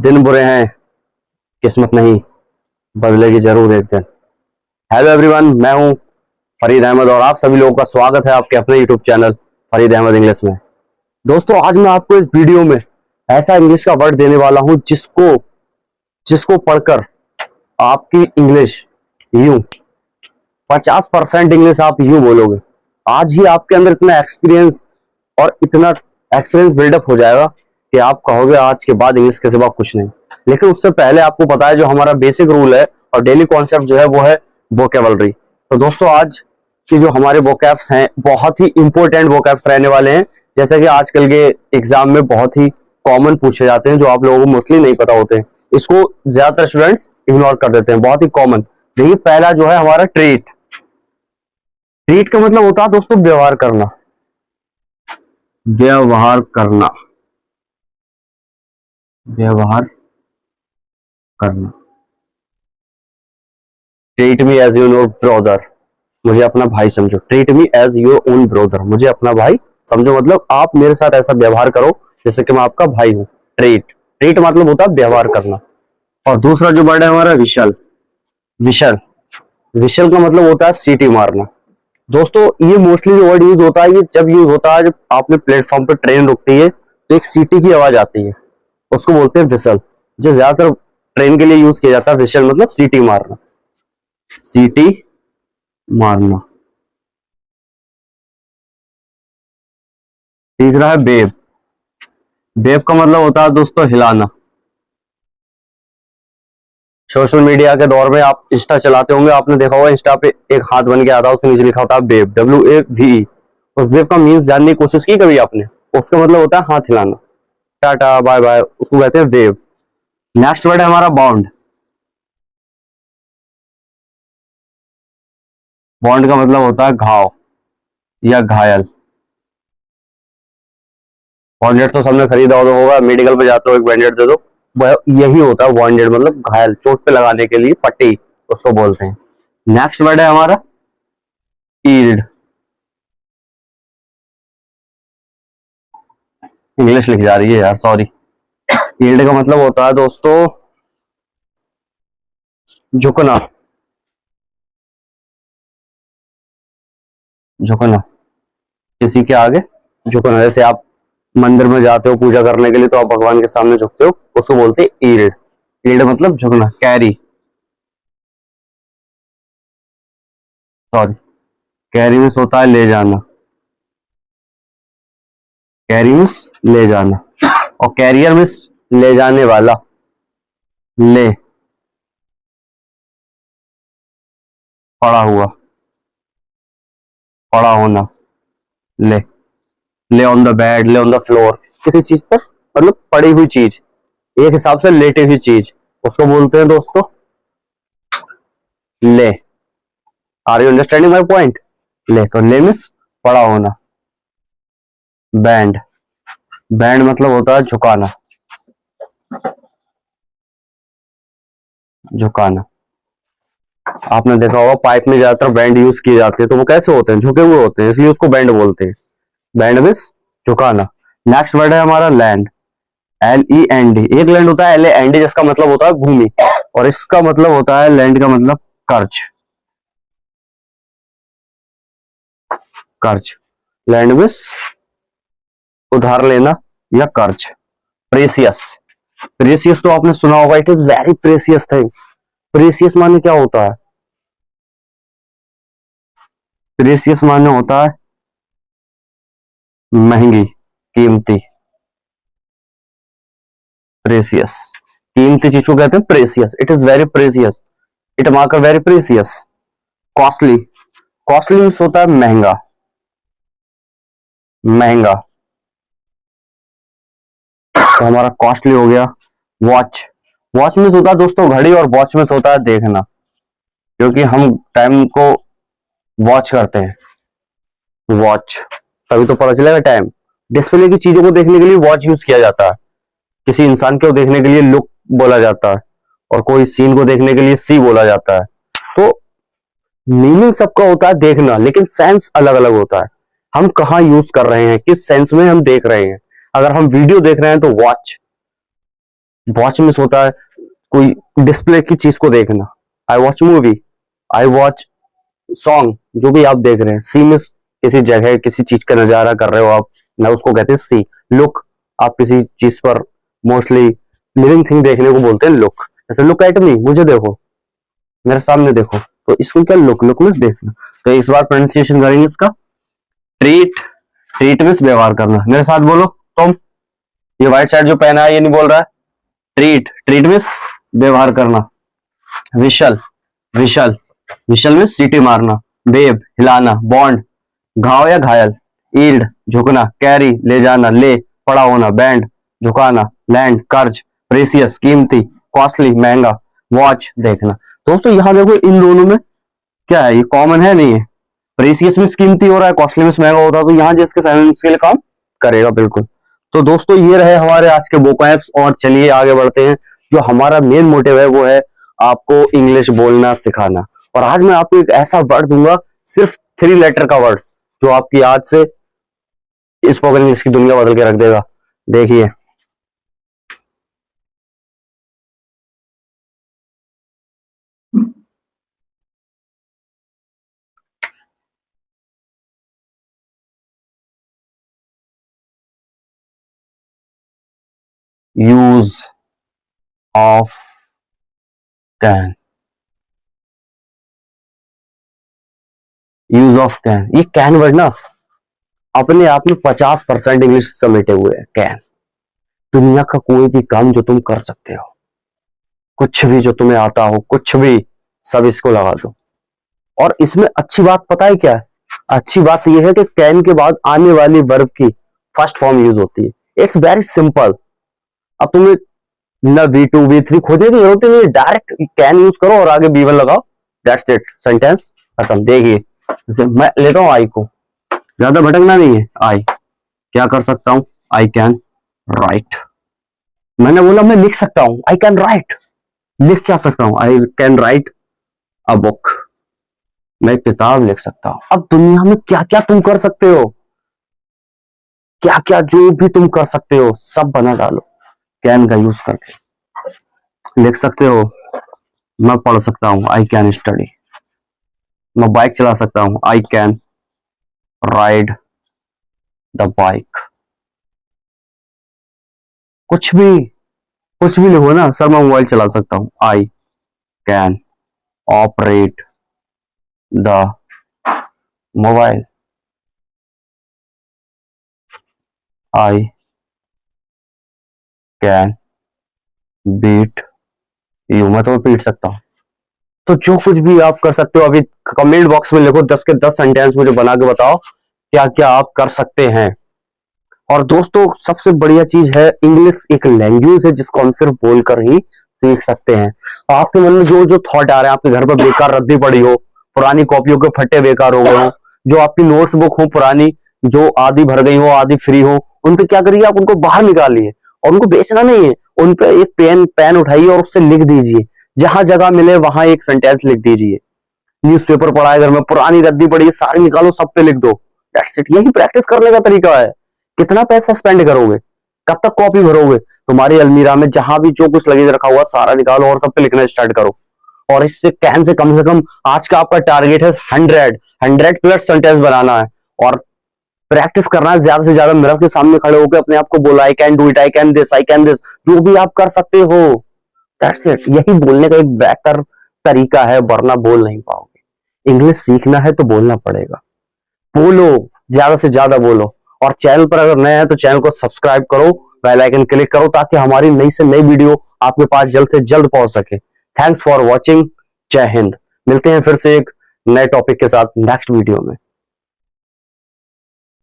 दिन बुरे हैं, किस्मत नहीं, बदलेगी जरूर एक दिन। हेलो एवरीवन, मैं हूं फरीद अहमद और आप सभी लोगों का स्वागत है आपके अपने YouTube channel Farid Ahmed English में। दोस्तों, आज मैं आपको इस वीडियो में ऐसा इंग्लिश का वर्ड देने वाला हूं जिसको जिसको पढ़कर आपकी इंग्लिश यूं 50% इंग्लिश आप यूं बोलोगे। आज ही आपके अंदर इतना एक्सपीरियंस बिल्डअप हो जाएगा कि आप कहोगे आज के बाद इंग्लिश के सिवा कुछ नहीं। लेकिन उससे पहले आपको पता है जो हमारा बेसिक रूल है और डेली कॉन्सेप्ट जो है वो है वोकेबलरी। तो दोस्तों, आज की जो हमारे वोकैब्स हैं बहुत ही इंपॉर्टेंट वोकैब्स रहने वाले हैं, जैसे कि आजकल के एग्जाम में बहुत ही कॉमन पूछे जाते हैं, जो आप लोगों को मोस्टली नहीं पता होते हैं। इसको ज्यादातर स्टूडेंट्स इग्नोर कर देते हैं, बहुत ही कॉमन। देखिए, पहला जो है हमारा ट्रीट। ट्रीट का मतलब होता है दोस्तों व्यवहार करना। व्यवहार करना, व्यवहार करना। Treat me as your brother, मुझे अपना भाई समझो। Treat me as your own brother, मुझे अपना भाई समझो, मतलब आप मेरे साथ ऐसा व्यवहार करो जैसे कि मैं आपका भाई हूं। ट्रीट ट्रीट मतलब होता है व्यवहार करना। और दूसरा जो वर्ड है हमारा विशल। विशल विशल का मतलब होता है सीटी मारना। दोस्तों, ये मोस्टली जो वर्ड यूज होता है, ये जब यूज होता है जब आपने प्लेटफॉर्म पर ट्रेन रुकती है तो एक सीटी की आवाज आती है, उसको बोलते हैं विसल। जो ज्यादातर ट्रेन के लिए यूज किया जाता है विशल मतलब सीटी मारना। सीटी मारना। तीसरा है बेब। बेब का मतलब होता है दोस्तों हिलाना। सोशल मीडिया के दौर में आप इंस्टा चलाते होंगे, आपने देखा होगा इंस्टा पे एक हाथ बन के आता है, उसके नीचे लिखा होता है बेब, WAVE। उस बेब का मीन्स जानने की कोशिश की कभी आपने? उसका मतलब होता है हाथ हिलाना, टाटा बाय बाय, उसको कहते हैं वेव। नेक्स्ट वर्ड है हमारा बॉन्ड। बॉन्ड का मतलब होता है घाव या घायल। बॉन्डेड तो सबने खरीदा होगा, मेडिकल पे जाते हो एक बैंडेड दे दो, वह यही होता है बॉन्डेड, मतलब घायल, चोट पे लगाने के लिए पट्टी उसको बोलते हैं। नेक्स्ट वर्ड है हमारा ईल्ड। इंग्लिश लिख जा रही है यार, सॉरी। ईल्ड का मतलब होता है दोस्तों झुकना। झुकना, किसी के आगे झुकना। जैसे आप मंदिर में जाते हो पूजा करने के लिए तो आप भगवान के सामने झुकते हो, उसको बोलते हैं ईल्ड। ईल्ड मतलब झुकना। कैरी, सॉरी, कैरी में होता है ले जाना। कैरी में ले जाना। और कैरियर में ले जाने वाला। ले, पड़ा हुआ, पड़ा होना। ले, ले ऑन द बेड, ले ऑन द फ्लोर, किसी चीज पर मतलब पड़ी हुई चीज, एक हिसाब से लेटी हुई चीज, उसको बोलते हैं दोस्तों ले। Are you understanding my point? ले, तो ले मिस पड़ा होना। बैंड, बैंड मतलब होता है झुकाना। झुकाना। आपने देखा होगा पाइप में ज्यादातर बैंड यूज किए जाते हैं, तो वो कैसे होते हैं? झुके हुए होते हैं, इसलिए उसको बैंड बोलते हैं। बैंड मीन्स झुकाना। नेक्स्ट वर्ड है हमारा लैंड। LEND। एक लैंड होता है LAND, जिसका मतलब होता है भूमि, और इसका मतलब होता है लैंड का मतलब कर्ज। कर्ज, लैंड मीन्स उधार लेना या कर्ज। प्रेसियस। प्रेसियस तो आपने सुना होगा, it is very precious thing. Precious माने क्या होता है? प्रेसियस माने होता है महंगी, कीमती। प्रेसियस, कीमती चीज को कहते हैं precious. It is very precious, it mark very precious. Costly, costly means होता है महंगा। महंगा, तो हमारा कॉस्टली हो गया। वॉच, वॉच मीन्स होता है दोस्तों घड़ी, और वॉच मीन्स होता है देखना, क्योंकि हम टाइम को वॉच करते हैं। वॉच, तभी तो पता चलेगा टाइम। डिस्प्ले की चीजों को देखने के लिए वॉच यूज किया जाता है। किसी इंसान को देखने के लिए लुक बोला जाता है, और कोई सीन को देखने के लिए सी बोला जाता है। तो मीनिंग सबका होता है देखना, लेकिन सेंस अलग अलग होता है। हम कहाँ यूज कर रहे हैं, किस सेंस में हम देख रहे हैं। अगर हम वीडियो देख रहे हैं तो वॉच, वॉच मिस होता है कोई डिस्प्ले की चीज को देखना। I watch movie, I watch song, जो भी आप देख रहे हैं। सी मिस किसी जगह किसी चीज का नजारा कर रहे हो आप, ना उसको कहते हैं सी। लुक, आप किसी चीज पर मोस्टली लिविंग थिंग देखने को बोलते हैं लुक। जैसे लुक एट मी, मुझे देखो, मेरे सामने देखो, तो इसको क्या लुक, लुक मीन्स देखना। तो इस बार प्रोनाउंसिएशन करेंगे इसका। ट्रीट, ट्रीट मीन्स व्यवहार करना। मेरे साथ बोलो तुम, ये व्हाइट शर्ट जो पहना है ये नहीं बोल रहा है। ट्रीट, ट्रीट मीन्स व्यवहार करना। विशल, विशल, विशल में सीटी मारना। वेव, हिलाना। बॉन्ड, घाव या घायल। ईल्ड, झुकना। कैरी, ले जाना। ले, पड़ा होना। बैंड, झुकाना। लैंड, कर्ज। प्रेसियस, कीमती। कॉस्टली, महंगा। वॉच, देखना। दोस्तों यहां देखो इन दोनों में क्या है, ये कॉमन है नहीं है। प्रेसियस में कीमती हो रहा है, कॉस्टली में महंगा होता है, तो यहाँ जिसके साइंस के लिए काम करेगा बिल्कुल। तो दोस्तों ये रहे हमारे आज के वोकैब्स, और चलिए आगे बढ़ते हैं। जो हमारा मेन मोटिव है वो है आपको इंग्लिश बोलना सिखाना। और आज मैं आपको एक ऐसा वर्ड दूंगा, सिर्फ 3 लेटर का वर्ड, जो आपकी आज से स्पोकन इंग्लिश की दुनिया बदल के रख देगा। देखिए, use of can, use of can. ये कैन वर्ड ना अपने आप में 50% इंग्लिश समेटे हुए है। कैन, दुनिया का कोई भी काम जो तुम कर सकते हो, कुछ भी जो तुम्हें आता हो, कुछ भी, सब इसको लगा दो। और इसमें अच्छी बात पता है क्या है? अच्छी बात यह है कि कैन के बाद आने वाली वर्ब की फर्स्ट फॉर्म यूज होती है। It's very simple. अब तुम्हें न V2 V3 खोजने की जरूरत नहीं है, डायरेक्ट कैन यूज करो और आगे B1 लगाओ, दैट्स इट, सेंटेंस खत्म। देखिए, जैसे मैं लेता हूं आई को, ज्यादा भटकना नहीं है। आई, क्या कर सकता हूं? I can write. मैंने बोला मैं लिख सकता हूं, आई कैन राइट। लिख क्या सकता हूं? I can write a book. मैं एक किताब लिख सकता हूं। अब दुनिया में क्या क्या तुम कर सकते हो, क्या क्या जो भी तुम कर सकते हो, सब बना डालो कैन का यूज करके। लिख सकते हो, मैं पढ़ सकता हूं, आई कैन स्टडी। मैं बाइक चला सकता हूं, I can ride the bike. कुछ भी, कुछ भी लिखो ना सर, मैं मोबाइल चला सकता हूं, I can operate the mobile. I can beat you, मैं तो पीट सकता हूं। तो जो कुछ भी आप कर सकते हो, अभी कमेंट बॉक्स में लिखो 10 के 10 सेंटेंस मुझे बना के बताओ क्या क्या आप कर सकते हैं। और दोस्तों सबसे बढ़िया चीज है, इंग्लिश एक लैंग्वेज है जिसको हम सिर्फ बोलकर ही सीख सकते हैं। आपके मन में जो जो थॉट आ रहे हैं, आपके घर पर बेकार रद्दी पड़ी हो, पुरानी कॉपियों के फट्टे बेकार हो गए हो, जो आपकी नोट्स बुक हो पुरानी, जो आधी भर गई हो आधी फ्री हो, उन पे क्या करिए, आप उनको बाहर निकालिए और उनको बेचना नहीं है। उन पे एक पेन उठाइए और उससे लिख दीजिए, जहां जगह मिले वहां एक सेंटेंस लिख दीजिए। न्यूज़पेपर पढ़ा है घर में, पुरानी रद्दी पड़ी है, सारी निकालो, सब पे लिख दो। दैट्स इट, यही प्रैक्टिस करने का तरीका है। कितना पैसा स्पेंड करोगे, कब तक कॉपी भरोगे? तुम्हारी अलमीरा में जहां भी जो कुछ लगेज रखा हुआ सारा निकालो और सब पे लिखना स्टार्ट करो। और इससे कैन से कम आज का आपका टारगेट है 100 प्लस सेंटेंस बनाना है। और प्रैक्टिस करना है ज्यादा से ज्यादा, मिरर के सामने खड़े होकर अपने आप को बोला, I can do it, I can this, I can this, जो भी आप कर सकते हो। दैट्स इट, यही बोलने का एक बेहतर तरीका है, वरना बोल नहीं पाओगे। इंग्लिश सीखना है तो बोलना पड़ेगा। बोलो, ज्यादा से ज्यादा बोलो। और चैनल पर अगर नए हैं तो चैनल को सब्सक्राइब करो, बेल आइकन क्लिक करो, ताकि हमारी नई से नई वीडियो आपके पास जल्द से जल्द पहुंच सके। Thanks for watching. जय हिंद। मिलते हैं फिर से एक नए टॉपिक के साथ नेक्स्ट वीडियो में।